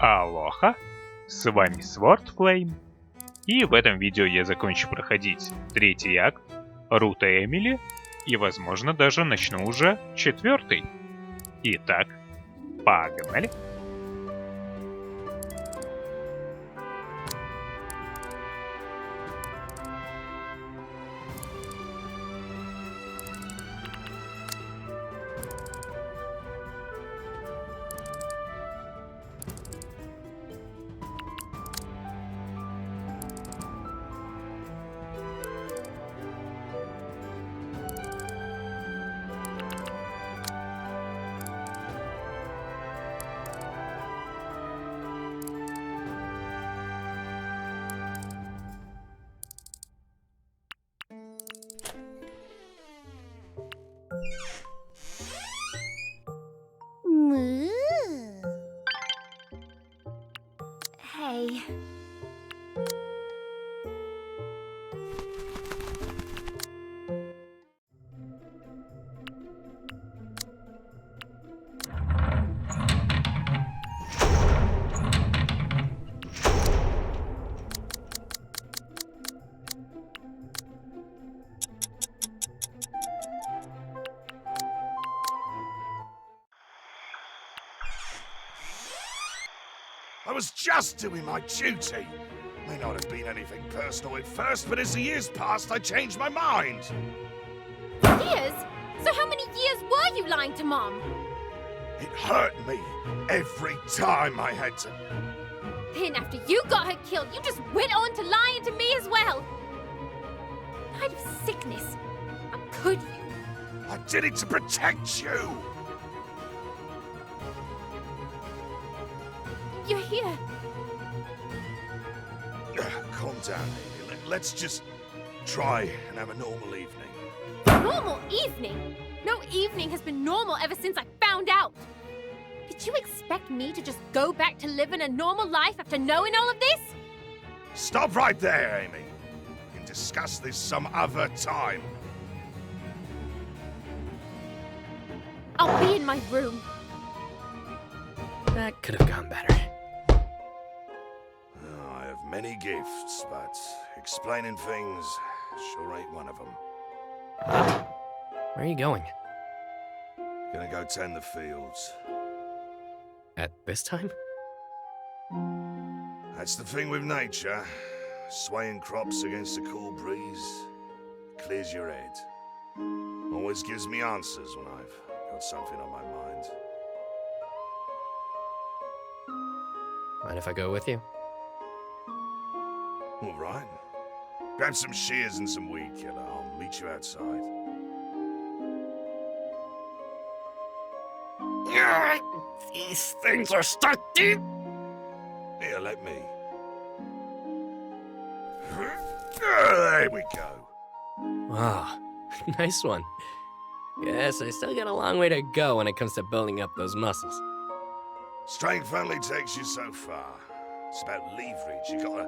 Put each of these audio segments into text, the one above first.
Алоха, с вами Swordflame, и в этом видео я закончу проходить третий акт, Рута Эмили, и возможно даже начну уже четвертый. Итак, погнали! Hey. I was just doing my duty. May not have been anything personal at first, but as the years passed, I changed my mind. Years? So how many years were you lying to Mom? It hurt me every time I had to. Then after you got her killed, you just went on to lying to me as well. Died of sickness. How could you? I did it to protect you. You're here. Calm down, Amy. Let's just try and have a normal evening. Normal evening? No evening has been normal ever since I found out. Did you expect me to just go back to living a normal life after knowing all of this? Stop right there, Amy. We can discuss this some other time. I'll be in my room. That could have gone better. I have many gifts, but explaining things sure ain't one of them. Where are you going? Gonna go tend the fields. At this time? That's the thing with nature. Swaying crops against a cool breeze clears your head. Always gives me answers when I've got something on my mind. Mind if I go with you? All right. Grab some shears and some weed killer. I'll meet you outside. These things are stuck deep! Here, let me. There we go. Wow, nice one. Yes, I still got a long way to go when it comes to building up those muscles. Strength only takes you so far. It's about leverage. You gotta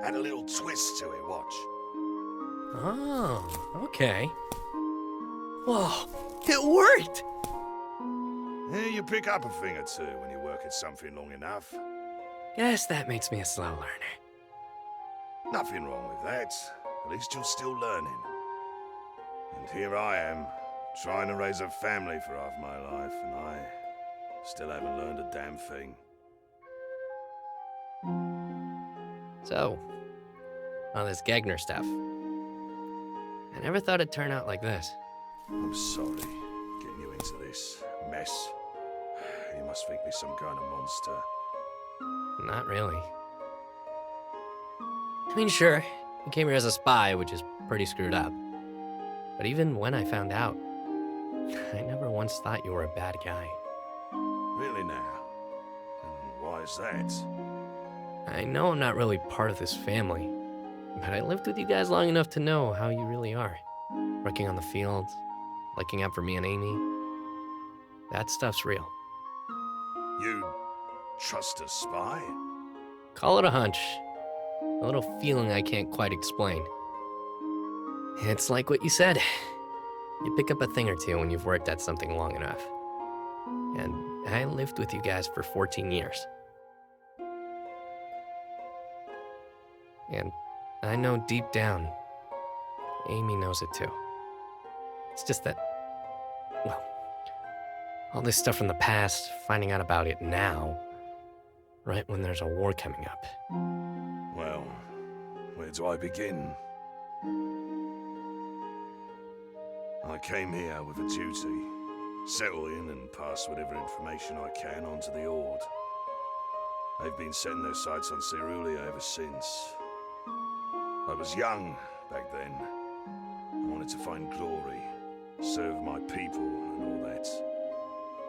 add a little twist to it, watch. Oh, okay. Whoa, it worked! Yeah, you pick up a thing or two when you work at something long enough. Guess that makes me a slow learner. Nothing wrong with that. At least you're still learning. And here I am, trying to raise a family for half my life, and I still haven't learned a damn thing. So, all this Gegner stuff. I never thought it'd turn out like this. I'm sorry getting you into this mess. You must think me some kind of monster. Not really. I mean, sure, you came here as a spy, which is pretty screwed up. But even when I found out, I never once thought you were a bad guy. Really now? And why is that? I know I'm not really part of this family, but I lived with you guys long enough to know how you really are. Working on the fields, looking out for me and Amy. That stuff's real. You trust a spy? Call it a hunch. A little feeling I can't quite explain. It's like what you said. You pick up a thing or two when you've worked at something long enough. And I lived with you guys for 14 years. And I know deep down, Amy knows it too. It's just that, well, all this stuff from the past, finding out about it now, right when there's a war coming up. Well, where do I begin? I came here with a duty. Settle in and pass whatever information I can onto the Horde. They've been setting their sights on Cerulia ever since. I was young back then. I wanted to find glory, serve my people and all that.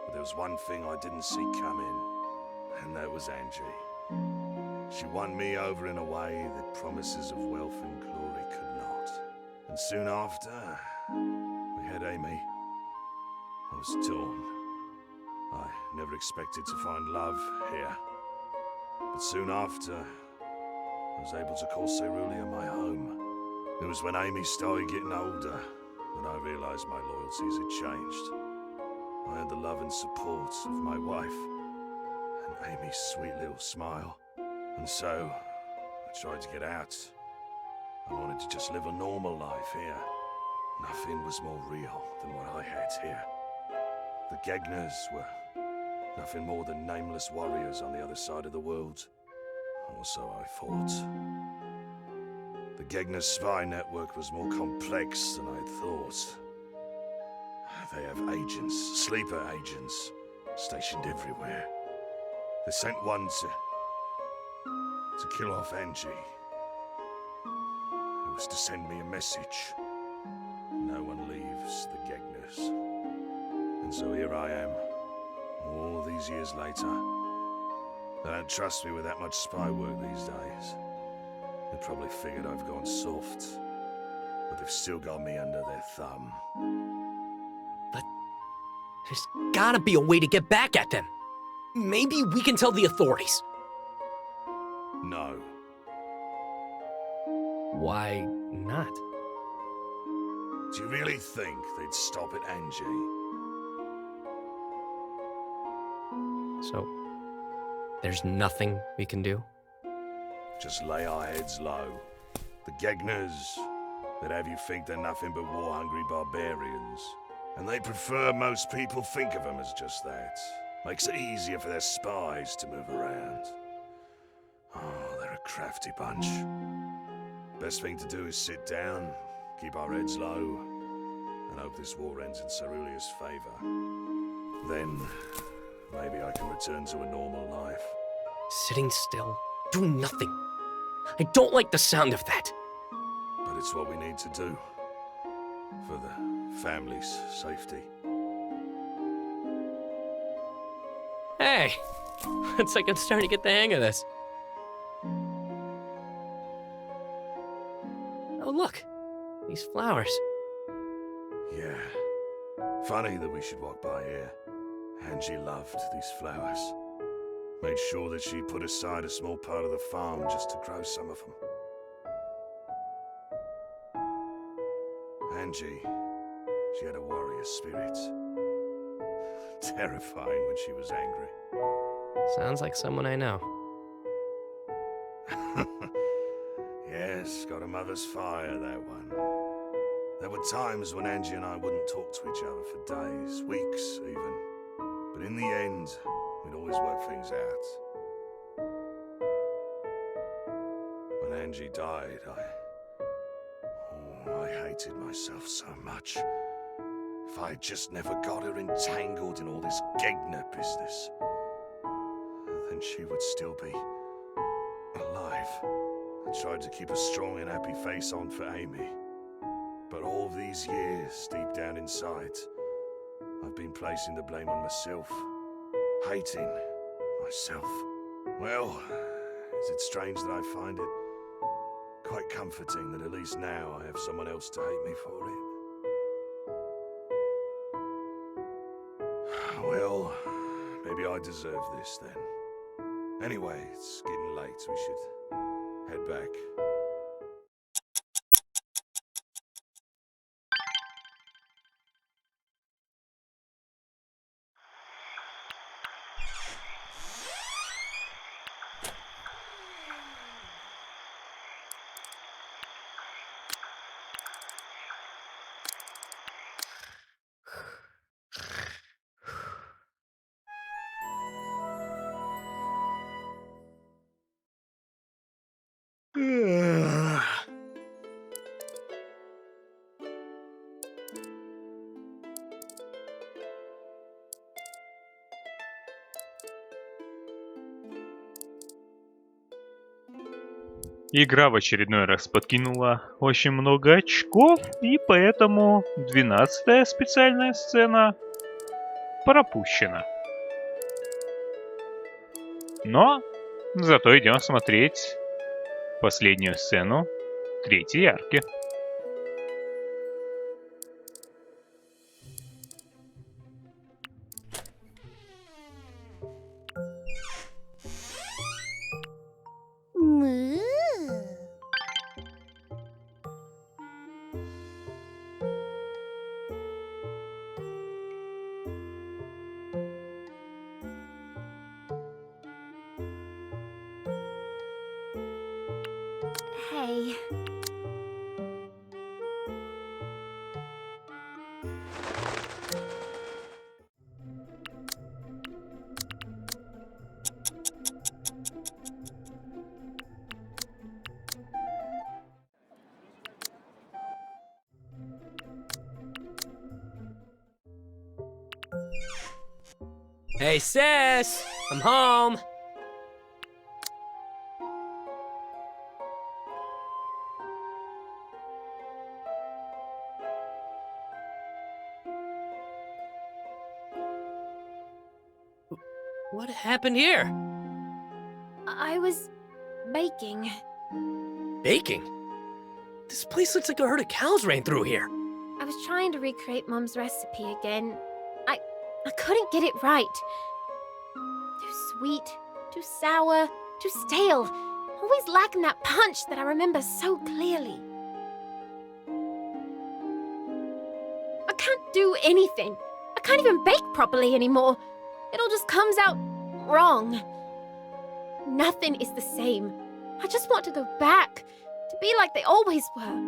But there was one thing I didn't see coming, and that was Angie. She won me over in a way that promises of wealth and glory could not. And soon after, we had Amy. I was torn. I never expected to find love here. But soon after, I was able to call Cerulia my home. It was when Amy started getting older that I realized my loyalties had changed. I had the love and support of my wife, and Amy's sweet little smile. And so, I tried to get out. I wanted to just live a normal life here. Nothing was more real than what I had here. The Gegners were nothing more than nameless warriors on the other side of the world. Or so I thought. The Gegner spy network was more complex than I'd thought. They have agents, sleeper agents, stationed everywhere. They sent one to kill off Angie. It was to send me a message. No one leaves the Gegners. And so here I am, all these years later. They don't trust me with that much spy work these days. They probably figured I've gone soft, but they've still got me under their thumb. But there's gotta be a way to get back at them. Maybe we can tell the authorities. No. Why not? Do you really think they'd stop at Angie? So, there's nothing we can do? Just lay our heads low. The Gegners, they'd have you think they're nothing but war-hungry barbarians. And they prefer most people think of them as just that. Makes it easier for their spies to move around. Oh, they're a crafty bunch. Best thing to do is sit down, keep our heads low, and hope this war ends in Cerulia's favor. Then, maybe I can return to a normal life. Sitting still, do nothing. I don't like the sound of that. But it's what we need to do. For the family's safety. Hey, it's like I'm starting to get the hang of this. Oh, look, these flowers. Yeah. Funny that we should walk by here. Angie loved these flowers. Made sure that she put aside a small part of the farm just to grow some of them. Angie, she had a warrior spirit. Terrifying when she was angry. Sounds like someone I know. Yes, got a mother's fire, that one. There were times when Angie and I wouldn't talk to each other for days, weeks even. But in the end, we'd always work things out. When Angie died, I hated myself so much. If I had just never got her entangled in all this Gegner business, then she would still be alive. I tried to keep a strong and happy face on for Amy. But all these years, deep down inside, I've been placing the blame on myself. Hating myself. Well, is it strange that I find it quite comforting that at least now I have someone else to hate me for it? Well, maybe I deserve this then. Anyway, it's getting late. We should head back. Игра в очередной раз подкинула очень много очков, и поэтому 12-я специальная сцена пропущена. Но зато идем смотреть последнюю сцену третьей арки. Hey. Hey, sis! I'm home! What happened here? I was baking. Baking? This place looks like a herd of cows ran through here. I was trying to recreate Mum's recipe again. I couldn't get it right. Too sweet, too sour, too stale. Always lacking that punch that I remember so clearly. I can't do anything. I can't even bake properly anymore. It all just comes out wrong. Nothing is the same. I just want to go back, to be like they always were.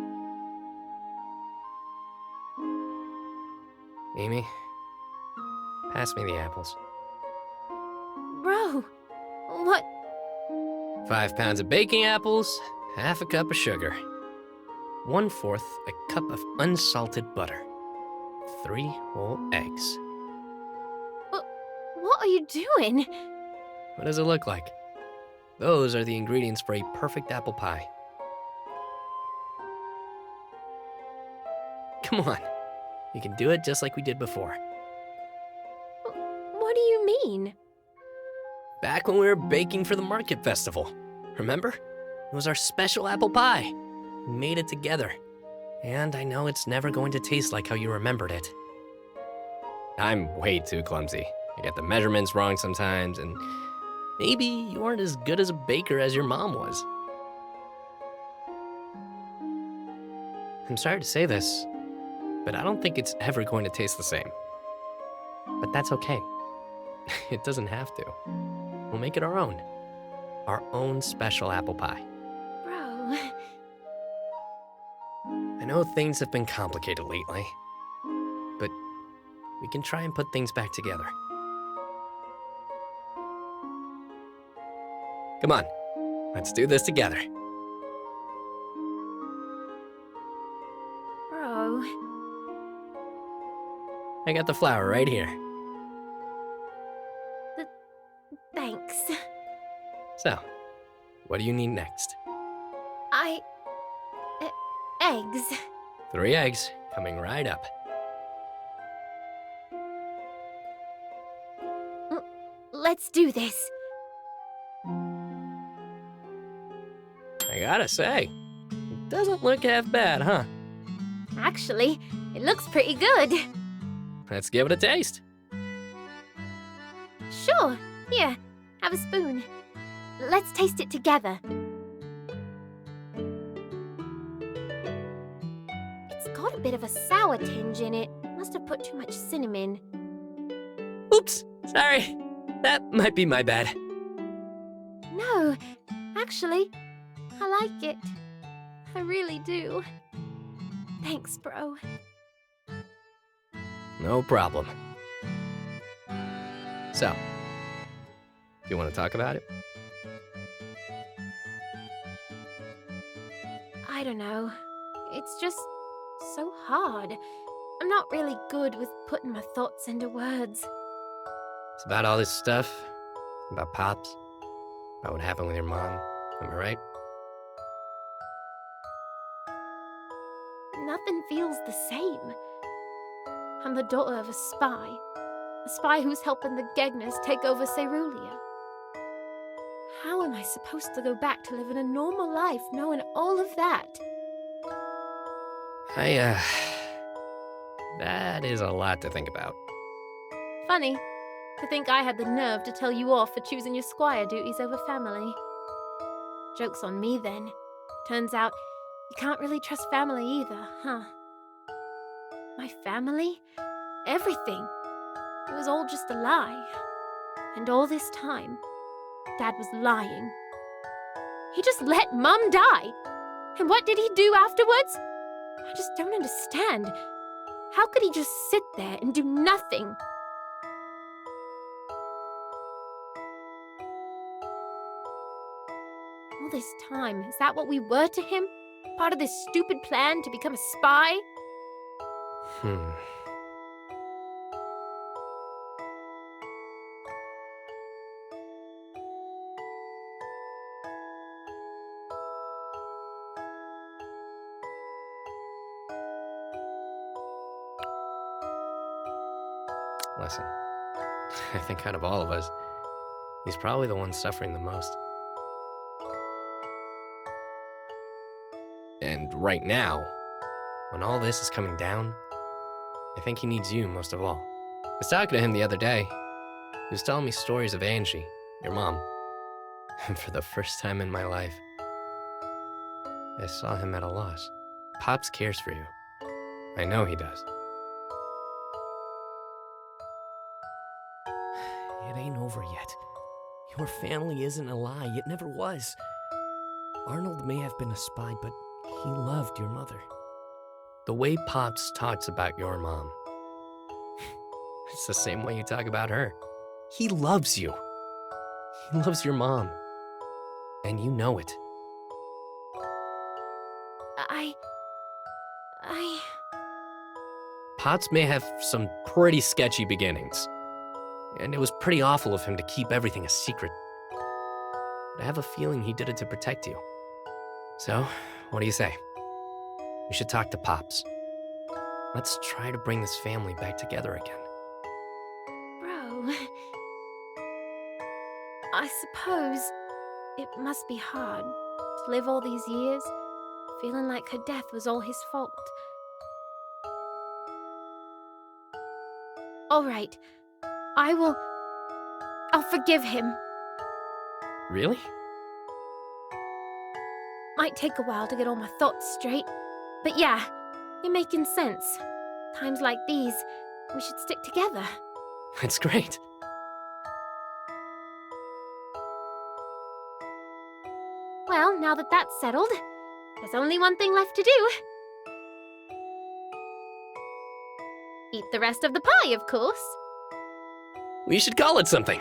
Amy, pass me the apples. Bro, what? 5 pounds of baking apples, half a cup of sugar, 1/4 a cup of unsalted butter, 3 whole eggs. What are you doing? What does it look like? Those are the ingredients for a perfect apple pie. Come on, you can do it just like we did before. What do you mean? Back when we were baking for the market festival. Remember? It was our special apple pie. We made it together. And I know it's never going to taste like how you remembered it. I'm way too clumsy. I get the measurements wrong sometimes, and maybe you aren't as good as a baker as your mom was. I'm sorry to say this, but I don't think it's ever going to taste the same. But that's okay. It doesn't have to. We'll make it our own. Our own special apple pie. Bro. I know things have been complicated lately, but we can try and put things back together. Come on, let's do this together. Bro. I got the flour right here. Thanks. So, what do you need next? Eggs. 3 eggs, coming right up. Let's do this. I gotta say, it doesn't look half bad, huh? Actually, it looks pretty good. Let's give it a taste. Sure. Here, have a spoon. Let's taste it together. It's got a bit of a sour tinge in it. Must have put too much cinnamon. Oops, sorry. That might be my bad. No, actually, I like it. I really do. Thanks, bro. No problem. So, do you want to talk about it? I don't know. It's just so hard. I'm not really good with putting my thoughts into words. It's about all this stuff. About Pops. About what happened with your mom. Am I right? Nothing feels the same. I'm the daughter of a spy who's helping the Gegners take over Cerulean. How am I supposed to go back to living a normal life knowing all of that? That is a lot to think about. Funny to think I had the nerve to tell you off for choosing your squire duties over family. Joke's on me then. Turns out you can't really trust family either, huh? My family? Everything. It was all just a lie. And all this time, Dad was lying. He just let Mum die. And what did he do afterwards? I just don't understand. How could he just sit there and do nothing? All this time, is that what we were to him? Part of this stupid plan to become a spy? Listen, I think out of all of us, he's probably the one suffering the most. And right now, when all this is coming down, I think he needs you most of all. I was talking to him the other day. He was telling me stories of Angie, your mom. And for the first time in my life, I saw him at a loss. Pops cares for you. I know he does. It ain't over yet. Your family isn't a lie. It never was. Arnold may have been a spy, but he loved your mother. The way Pops talks about your mom, it's the same way you talk about her. He loves you. He loves your mom. And you know it. Pops may have some pretty sketchy beginnings. And it was pretty awful of him to keep everything a secret. But I have a feeling he did it to protect you. So, what do you say? We should talk to Pops. Let's try to bring this family back together again. Bro, I suppose it must be hard to live all these years feeling like her death was all his fault. All right, I'll forgive him. Really? Might take a while to get all my thoughts straight, but yeah, you're making sense. Times like these, we should stick together. That's great. Well, now that that's settled, there's only one thing left to do. Eat the rest of the pie, of course. We should call it something.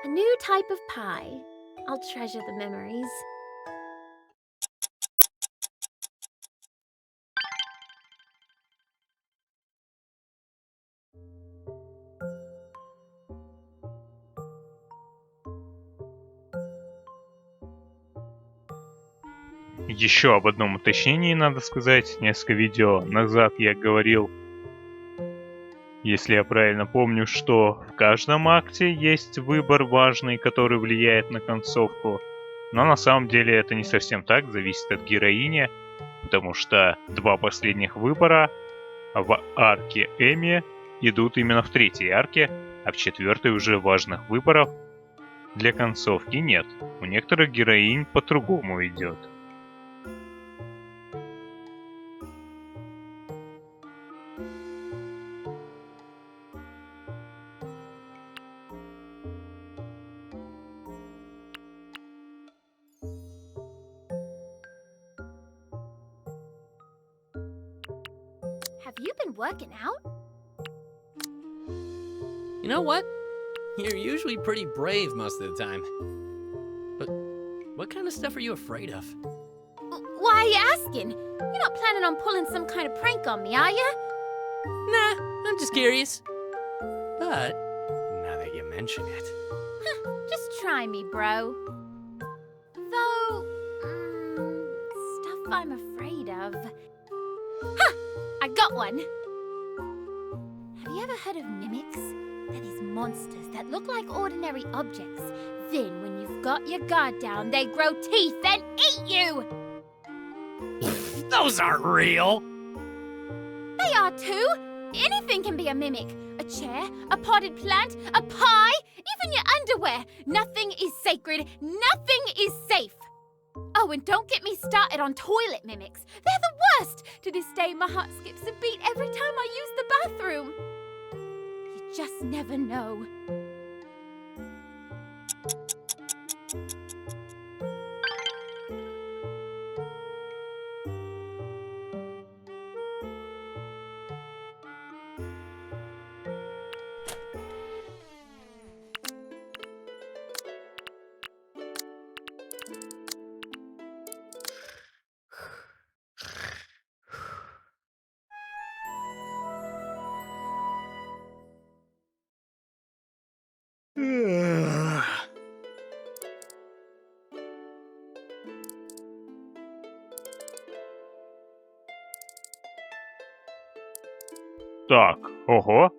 A new type of pie. I'll treasure the memories. Еще об одном уточнении надо сказать. Несколько видео назад я говорил, если я правильно помню, что в каждом акте есть выбор важный, который влияет на концовку. Но на самом деле это не совсем так, зависит от героини, потому что два последних выбора в арке Эми идут именно в третьей арке, а в четвертой уже важных выборов для концовки нет. У некоторых героинь по-другому идет. Have you been working out? You know what? You're usually pretty brave most of the time. But what kind of stuff are you afraid of? Why are you asking? You're not planning on pulling some kind of prank on me, are you? Nah, I'm just curious. But, now that you mention it... Just try me, bro. Though, stuff I'm afraid of. Ha! I got one! Have you ever heard of mimics? They're these monsters that look like ordinary objects. Then, when you've got your guard down, they grow teeth and eat you! Those aren't real! They are too! Anything can be a mimic. A chair, a potted plant, a pie, even your underwear. Nothing is sacred. Nothing is safe. Oh, and don't get me started on toilet mimics. They're the worst. To this day, my heart skips a beat every time I use the bathroom. You just never know. Так, ого.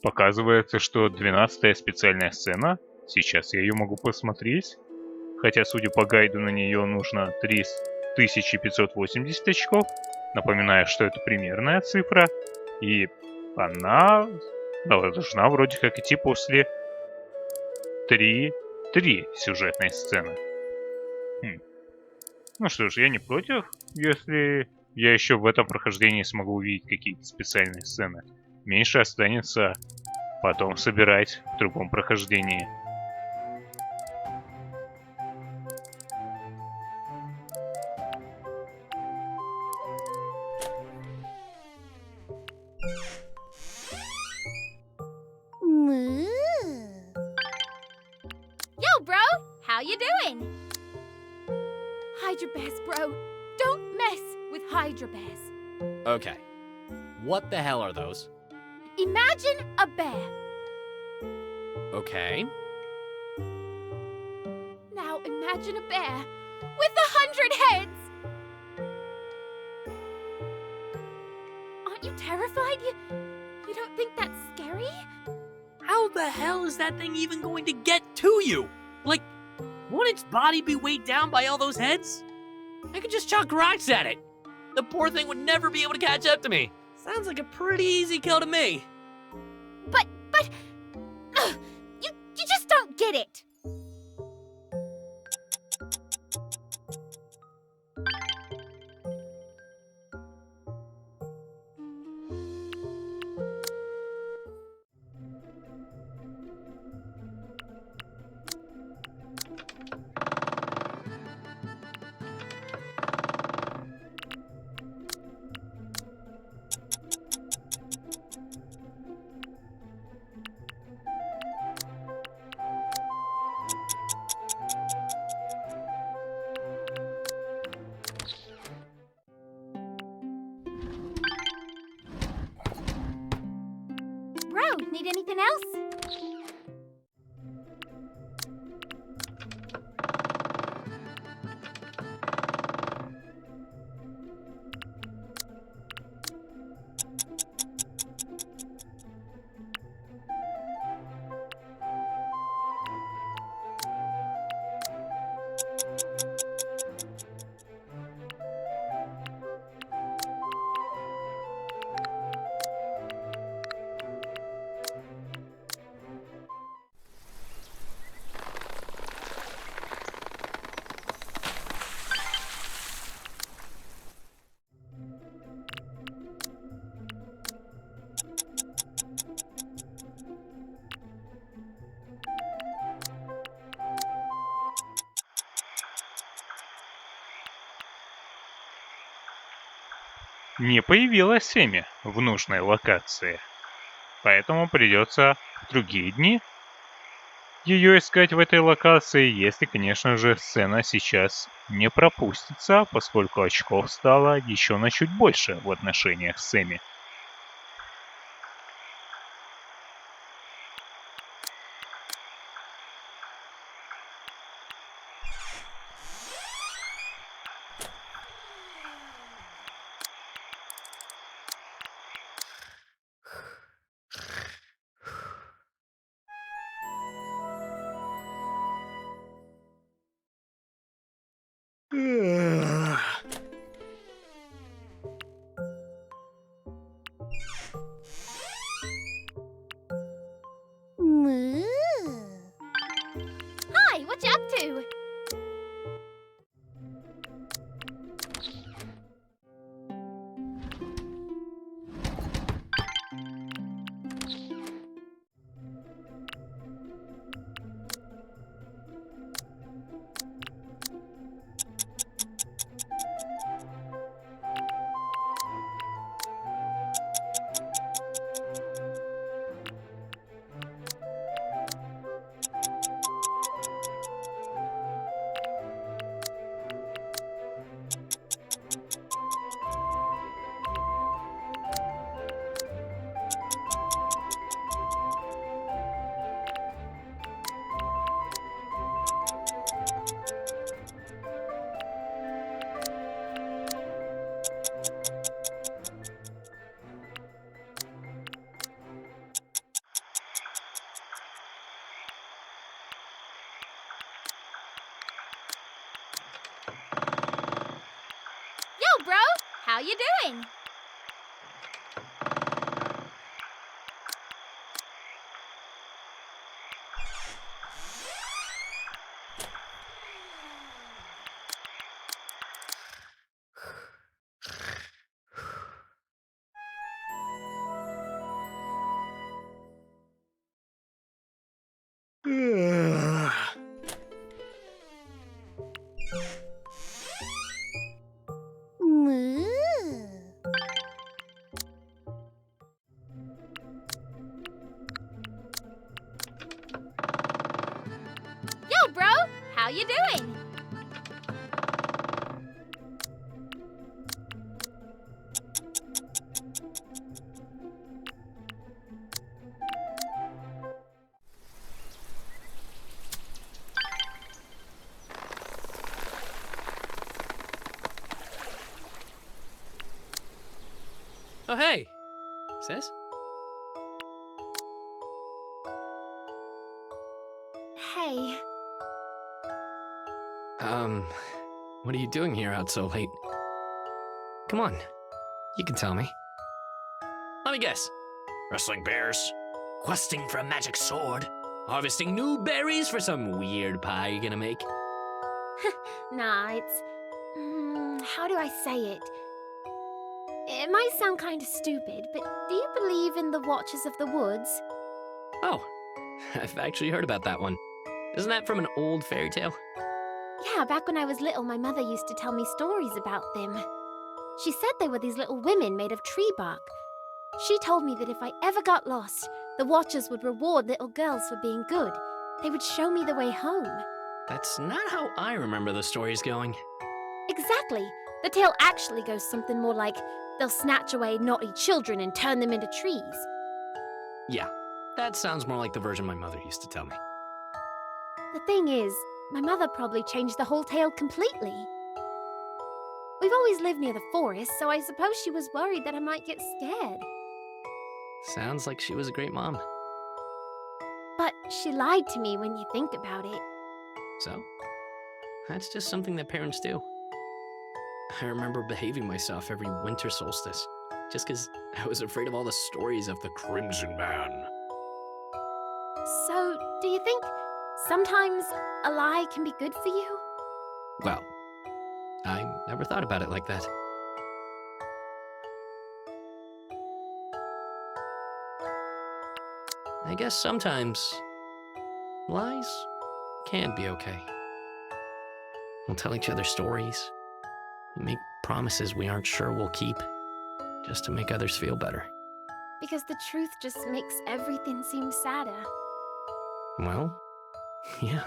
Показывается, что 12-я специальная сцена. Сейчас я ее могу посмотреть. Хотя, судя по гайду, на нее нужно 3580 очков. Напоминаю, что это примерная цифра. И она должна вроде как идти после 3 сюжетной сцены. Ну что ж, я не против, если я еще в этом прохождении смогу увидеть какие-то специальные сцены. Меньше останется потом собирать в другом прохождении. Yo, bro! How you doing? Hydra bears, bro. Don't mess with Hydra bears. Okay. What the hell are those? Imagine a bear. Okay. Now imagine a bear with 100 heads. Aren't you terrified? You don't think that's scary? How the hell is that thing even going to get to you? Like, won't its body be weighed down by all those heads? I could just chuck rocks at it. The poor thing would never be able to catch up to me. Sounds like a pretty easy kill to me. But, you just don't get it. Bro, need anything else? Не появилась Семи в нужной локации. Поэтому придется в другие дни ее искать в этой локации, если, конечно же, сцена сейчас не пропустится, поскольку очков стало еще на чуть больше в отношениях с Эми. Hi, what you up to? Yo, bro, how you doing? Yo, bro, how you doing? Oh, hey. Sis? Hey, What are you doing here out so late? Come on. You can tell me. Let me guess. Wrestling bears? Questing for a magic sword? Harvesting new berries for some weird pie you're gonna make? nah, it's... how do I say it? It might sound kind of stupid, but do you believe in the Watchers of the Woods? Oh, I've actually heard about that one. Isn't that from an old fairy tale? Yeah, back when I was little, my mother used to tell me stories about them. She said they were these little women made of tree bark. She told me that if I ever got lost, the Watchers would reward little girls for being good. They would show me the way home. That's not how I remember the stories going. Exactly. The tale actually goes something more like, they'll snatch away naughty children and turn them into trees. Yeah, that sounds more like the version my mother used to tell me. The thing is, my mother probably changed the whole tale completely. We've always lived near the forest, so I suppose she was worried that I might get scared. Sounds like she was a great mom. But she lied to me when you think about it. So, that's just something that parents do. I remember behaving myself every winter solstice, just because I was afraid of all the stories of the Crimson Man. So, do you think sometimes a lie can be good for you? Well, I never thought about it like that. I guess sometimes lies can be okay. We'll tell each other stories. We make promises we aren't sure we'll keep, just to make others feel better. Because the truth just makes everything seem sadder. Well, Yeah.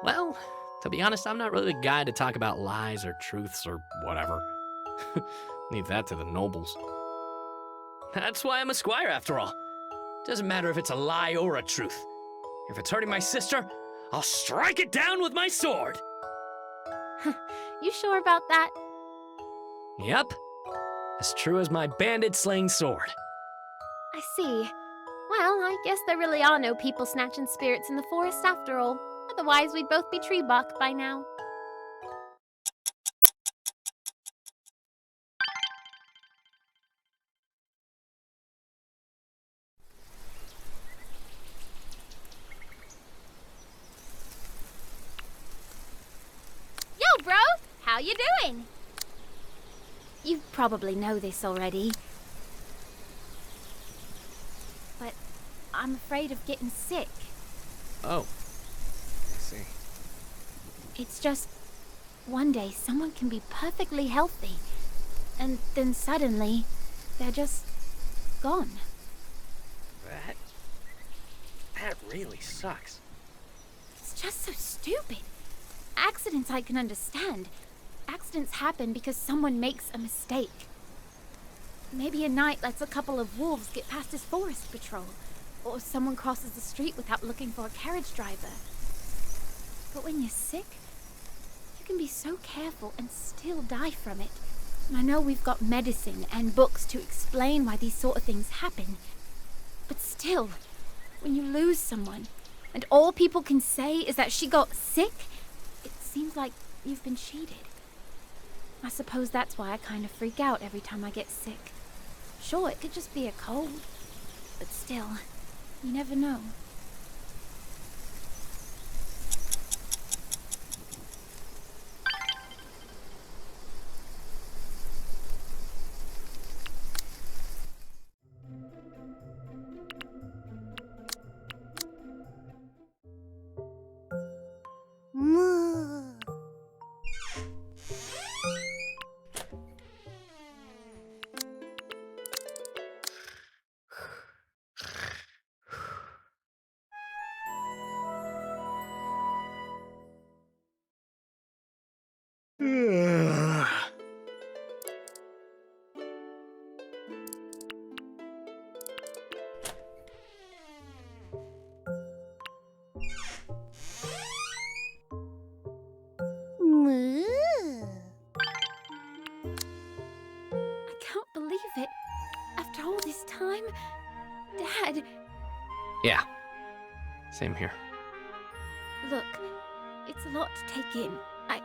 Well, to be honest, I'm not really the guy to talk about lies or truths or whatever. Leave that to the nobles. That's why I'm a squire, after all. Doesn't matter if it's a lie or a truth. If it's hurting my sister, I'll strike it down with my sword. You sure about that? Yep. As true as my bandit-slaying sword. I see. Well, I guess there really are no people-snatching spirits in the forest after all. Otherwise, we'd both be tree bark by now. Yo, bro! How you doing? You probably know this already. But I'm afraid of getting sick. Oh. I see. It's just, one day someone can be perfectly healthy, and then suddenly, they're just gone. That really sucks. It's just so stupid. Accidents I can understand. Accidents happen because someone makes a mistake. Maybe a knight lets a couple of wolves get past his forest patrol, or someone crosses the street without looking for a carriage driver. But when you're sick, you can be so careful and still die from it. And I know we've got medicine and books to explain why these sort of things happen. But still, when you lose someone, and all people can say is that she got sick, it seems like you've been cheated. I suppose that's why I kind of freak out every time I get sick. Sure, it could just be a cold, but still, you never know. After all this time? Dad! Yeah. Same here. Look, it's a lot to take in. I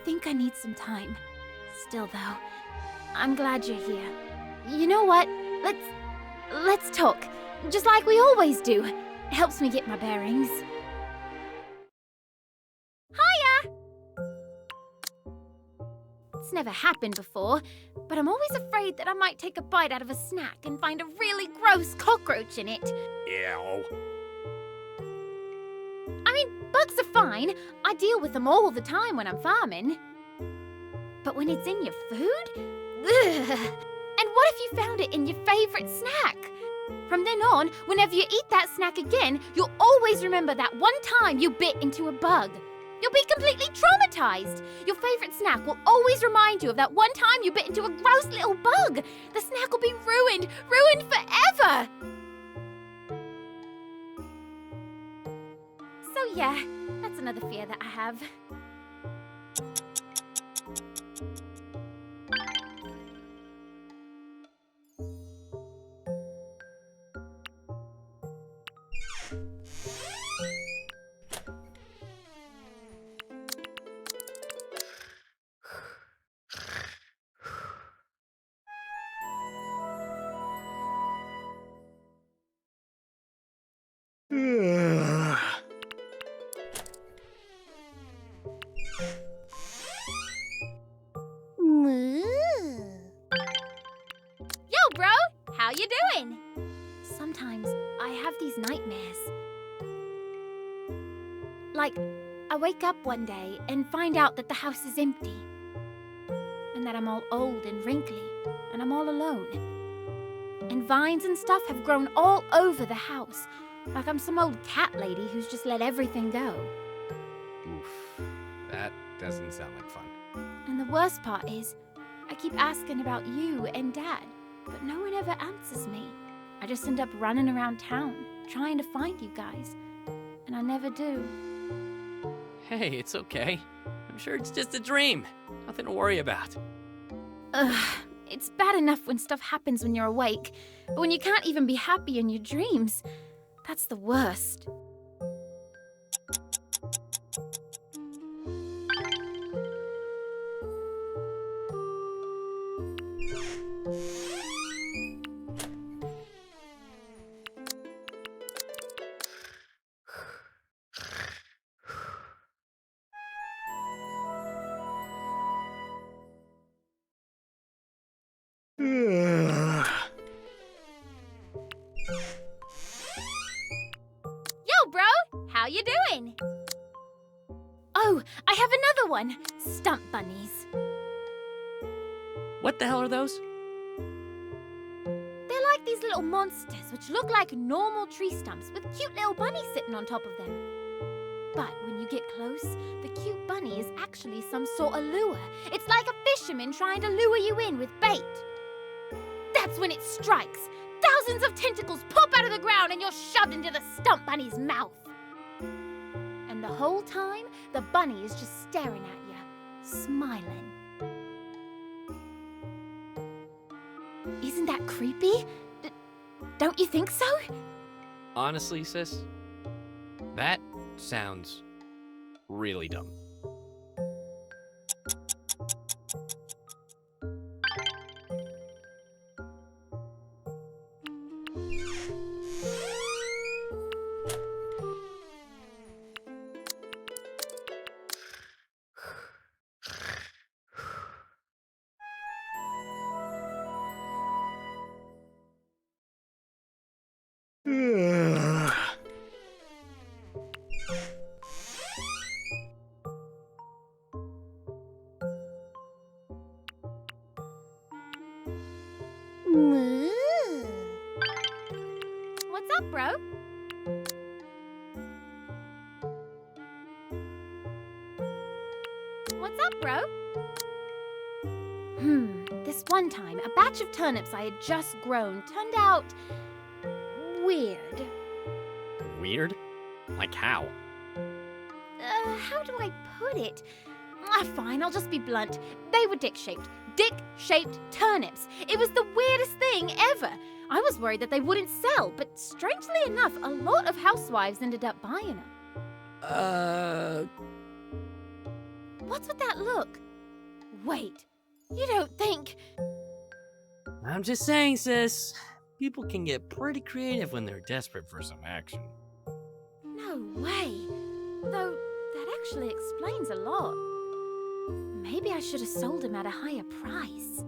think I need some time. Still, though, I'm glad you're here. You know what? Let's talk. Just like we always do. It helps me get my bearings. Hiya! It's never happened before, but I'm always afraid that I might take a bite out of a snack and find a really gross cockroach in it. Ew. I mean, bugs are fine. I deal with them all the time when I'm farming. But when it's in your food? Ugh. And what if you found it in your favorite snack? From then on, whenever you eat that snack again, you'll always remember that one time you bit into a bug. You'll be completely traumatized. Your favorite snack will always remind you of that one time you bit into a gross little bug. The snack will be ruined forever. So yeah, that's another fear that I have. Yo, bro! How you doing? Sometimes I have these nightmares. Like, I wake up one day and find out that the house is empty. And that I'm all old and wrinkly, and I'm all alone. And vines and stuff have grown all over the house. Like I'm some old cat lady who's just let everything go. Oof. That doesn't sound like fun. And the worst part is, I keep asking about you and Dad, but no one ever answers me. I just end up running around town, trying to find you guys. And I never do. Hey, it's okay. I'm sure it's just a dream. Nothing to worry about. Ugh, it's bad enough when stuff happens when you're awake, but when you can't even be happy in your dreams, that's the worst. Yo, bro! How you doing? Oh, I have another one. Stump bunnies. What the hell are those? They're like these little monsters which look like normal tree stumps with cute little bunnies sitting on top of them. But when you get close, the cute bunny is actually some sort of lure. It's like a fisherman trying to lure you in with bait. That's when it strikes. Thousands of tentacles pop out of the ground and you're shoved into the stump bunny's mouth. And the whole time, the bunny is just staring at you, smiling. Isn't that creepy? Don't you think so? Honestly, sis, that sounds really dumb. What's up, bro? What's up, bro? This one time, a batch of turnips I had just grown turned out weird. Weird? Like how? How do I put it? Fine, I'll just be blunt. They were dick-shaped. Dick-shaped turnips. It was the weirdest thing ever. I was worried that they wouldn't sell, but strangely enough, a lot of housewives ended up buying them. What's with that look? Wait, you don't think... I'm just saying, sis. People can get pretty creative when they're desperate for some action. No way. Though, that actually explains a lot. Maybe I should have sold him at a higher price.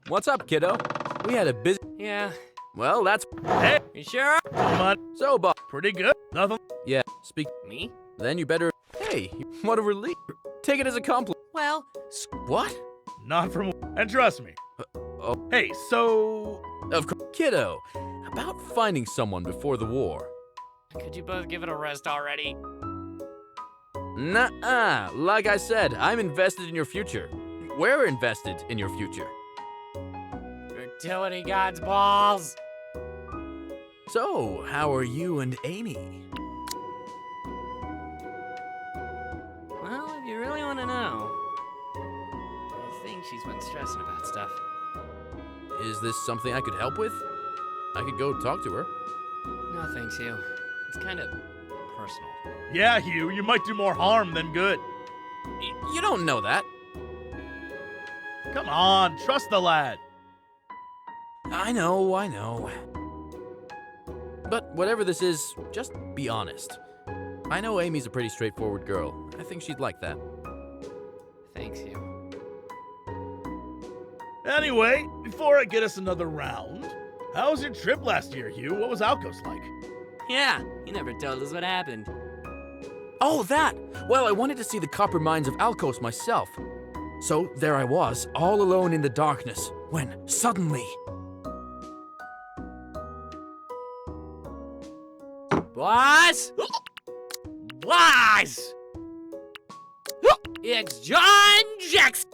What's up, kiddo? We had a busy... Yeah. Well, that's... Hey, You sure? come on. So, Bob. Pretty good. Nothing. Yeah, speak... Me? Then you better... Hey, what a relief. Take it as a compliment. Well, What? Not from. And trust me. Oh, Hey, so. of course. Kiddo, about finding someone before the war. could you both give it a rest already? Nuh-uh. Like I said, I'm invested in your future. We're invested in your future. Fertility gods balls. So, how are you and Amy? Well, if you really want to know, I think she's been stressing about stuff. Is this something I could help with? I could go talk to her. No thanks, Hugh. It's kind of personal. Yeah, Hugh, you might do more harm than good. You don't know that. Come on, trust the lad. I know. But whatever this is, just be honest. I know Amy's a pretty straightforward girl. I think she'd like that. Thanks, Hugh. Anyway, before I get us another round, how was your trip last year, Hugh? What was Outcoast like? Yeah, you never told us what happened. Oh, that! Well, I wanted to see the copper mines of Alcos myself. So there I was, all alone in the darkness, when suddenly... Boss! Boss! It's John Jackson!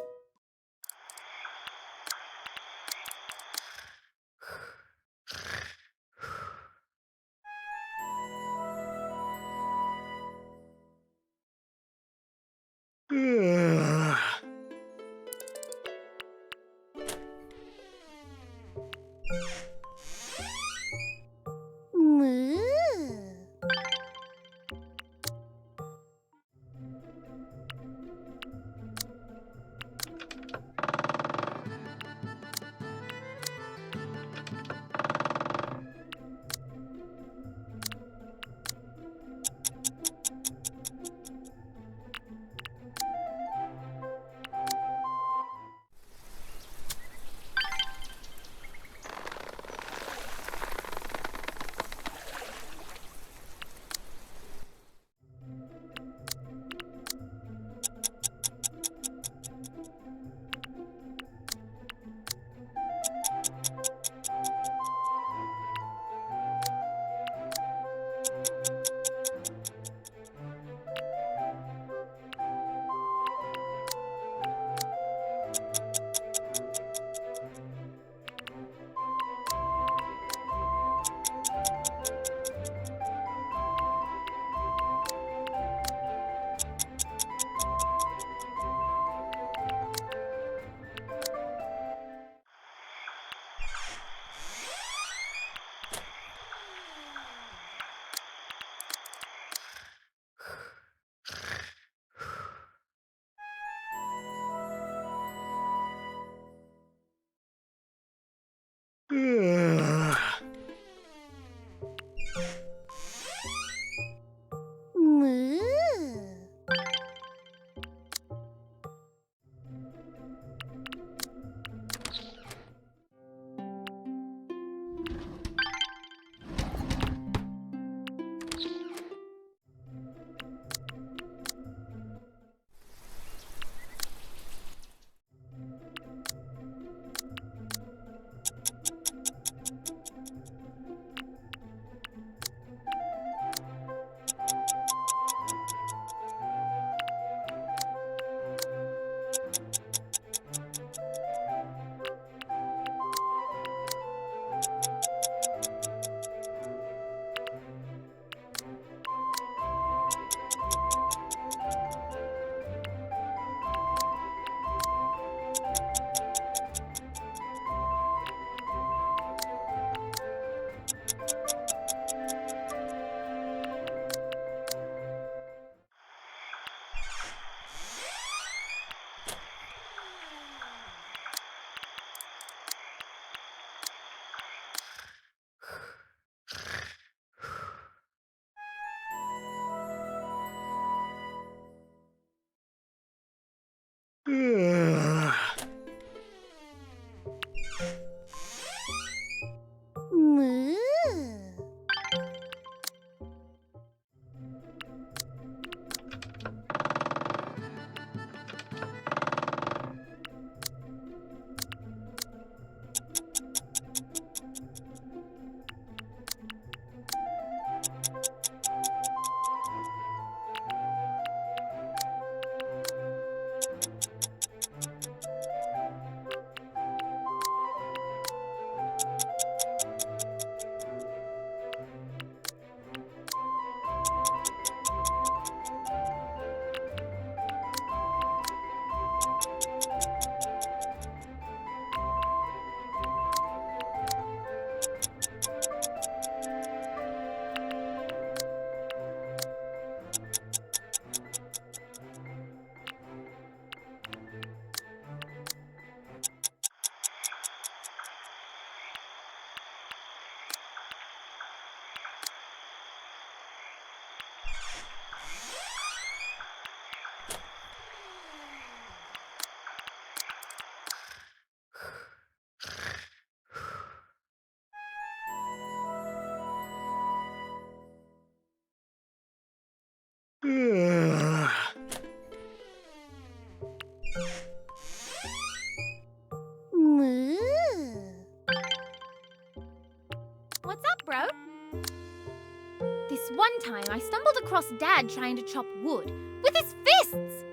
one time I stumbled across Dad trying to chop wood with his fists.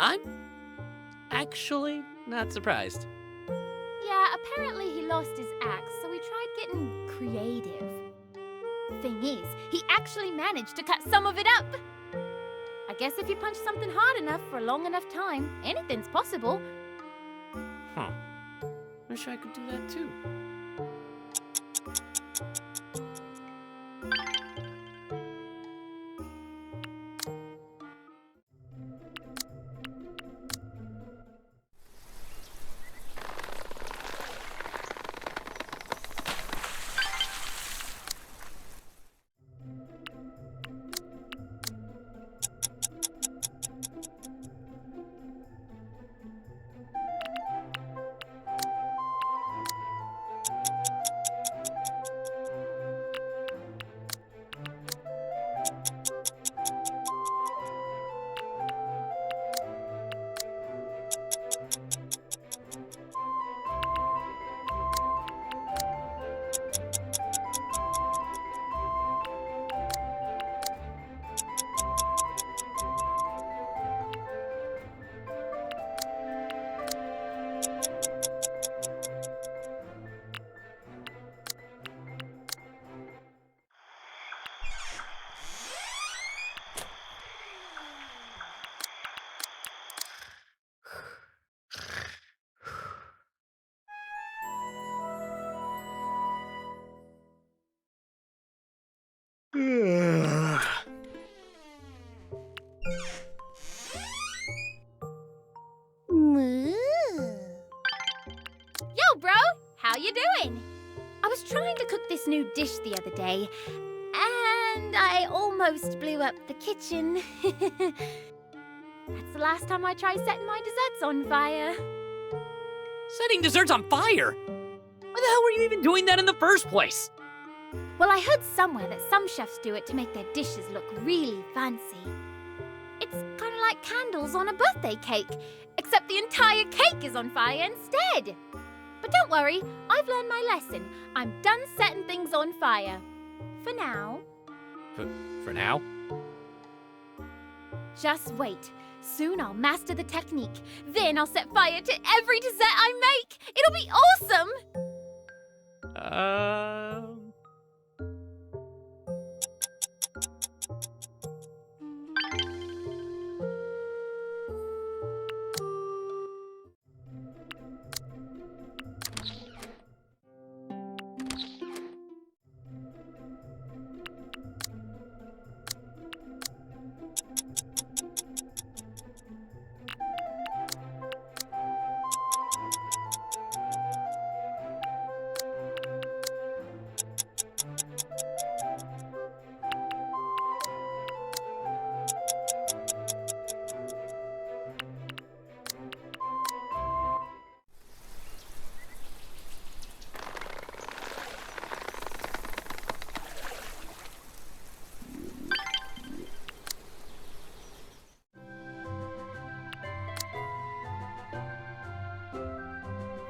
I'm actually not surprised. Yeah, apparently he lost his axe, so we tried getting creative. Thing is, he actually managed to cut some of it up. I guess if you punch something hard enough for a long enough time, anything's possible. Huh. Wish I could do that too. Yo, bro! How you doing? I was trying to cook this new dish the other day, and I almost blew up the kitchen. That's the last time I tried setting my desserts on fire. Setting desserts on fire? Why the hell were you even doing that in the first place? Well, I heard somewhere that some chefs do it to make their dishes look really fancy. It's kind of like candles on a birthday cake, except the entire cake is on fire instead. But don't worry, I've learned my lesson. I'm done setting things on fire. For now. For now? Just wait. Soon I'll master the technique. Then I'll set fire to every dessert I make. It'll be awesome!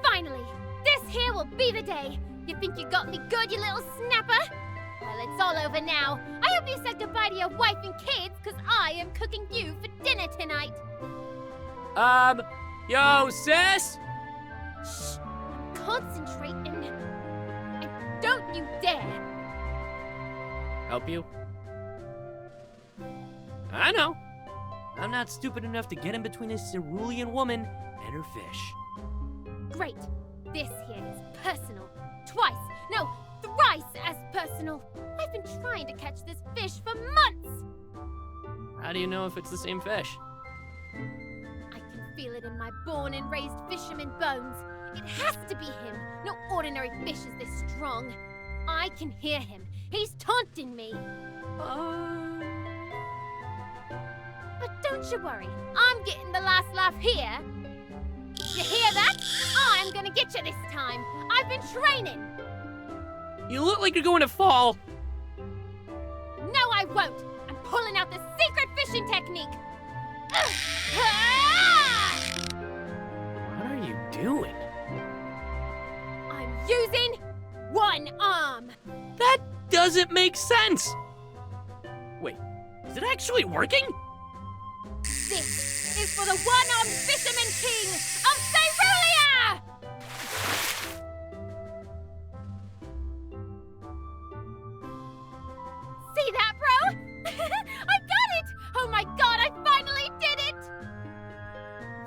Finally, this here will be the day. You think you got me good, you little snapper? Well, it's all over now. I hope you said goodbye to your wife and kids, because I am cooking you for dinner tonight. Yo, sis? Shh, I'm concentrating. And don't you dare. Help you? I know. I'm not stupid enough to get in between a cerulean woman and her fish. Great. This here is personal. Twice, no, thrice as personal. I've been trying to catch this fish for months. How do you know if it's the same fish? I can feel it in my born and raised fisherman bones. It has to be him. No ordinary fish is this strong. I can hear him. He's taunting me. But don't you worry. I'm getting the last laugh here. You hear that? I'm gonna get you this time. I've been training. You look like you're going to fall. No, I won't. I'm pulling out the secret fishing technique. What are you doing? I'm using one arm. That doesn't make sense. Is it actually working? This is for the one-armed fisherman king of Cerulean! See that, bro? I got it! Oh my god, I finally did it!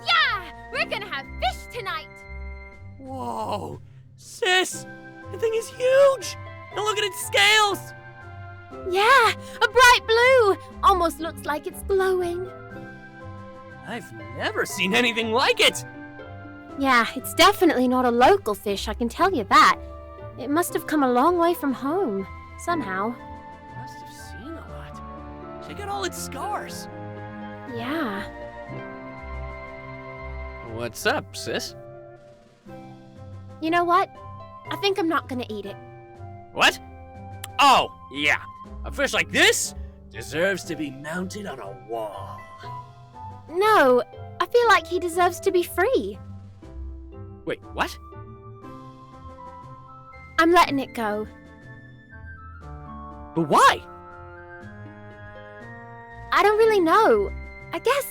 Yeah! We're gonna have fish tonight! Whoa! Sis! The thing is huge! And look at its scales! Yeah, a bright blue! Almost looks like it's glowing. I've never seen anything like it! Yeah, it's definitely not a local fish, I can tell you that. It must have come a long way from home, somehow. Must have seen a lot. Check out all its scars. Yeah. What's up, sis? You know what? I think I'm not gonna eat it. What? Oh, yeah. A fish like this deserves to be mounted on a wall. No, I feel like he deserves to be free. Wait, what? I'm letting it go. But why? I don't really know. I guess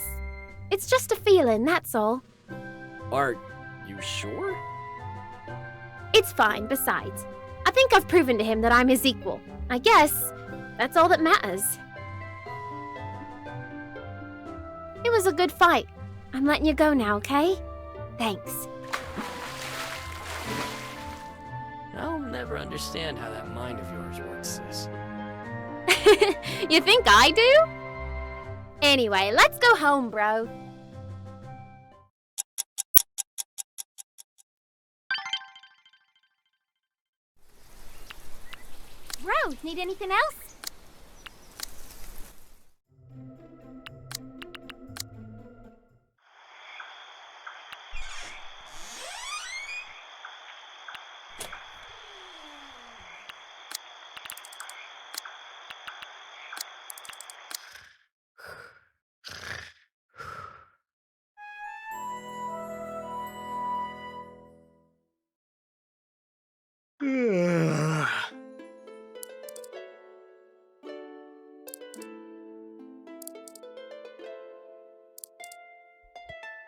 it's just a feeling, that's all. Are you sure? It's fine, besides. I think I've proven to him that I'm his equal. I guess that's all that matters. It was a good fight. I'm letting you go now, okay? Thanks. I'll never understand how that mind of yours works, sis. You think I do? Anyway, let's go home, bro. Bro, need anything else?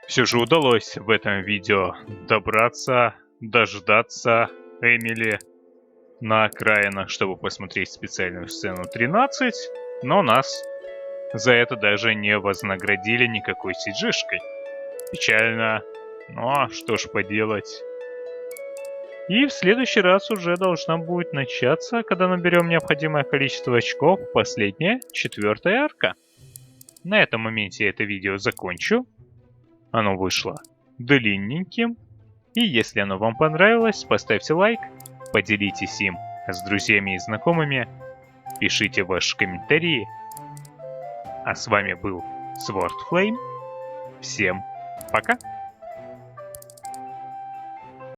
Все же удалось в этом видео дождаться Эмили на окраинах, чтобы посмотреть специальную сцену 13, но нас за это даже не вознаградили никакой CG-шкой. Печально, но что ж поделать. И в следующий раз уже должна будет начаться, когда наберем необходимое количество очков, последняя, 4-я арка. На этом моменте я это видео закончу. Оно вышло длинненьким. И если оно вам понравилось, поставьте лайк, поделитесь им с друзьями и знакомыми, пишите ваши комментарии. А с вами был Swordflame. Всем пока!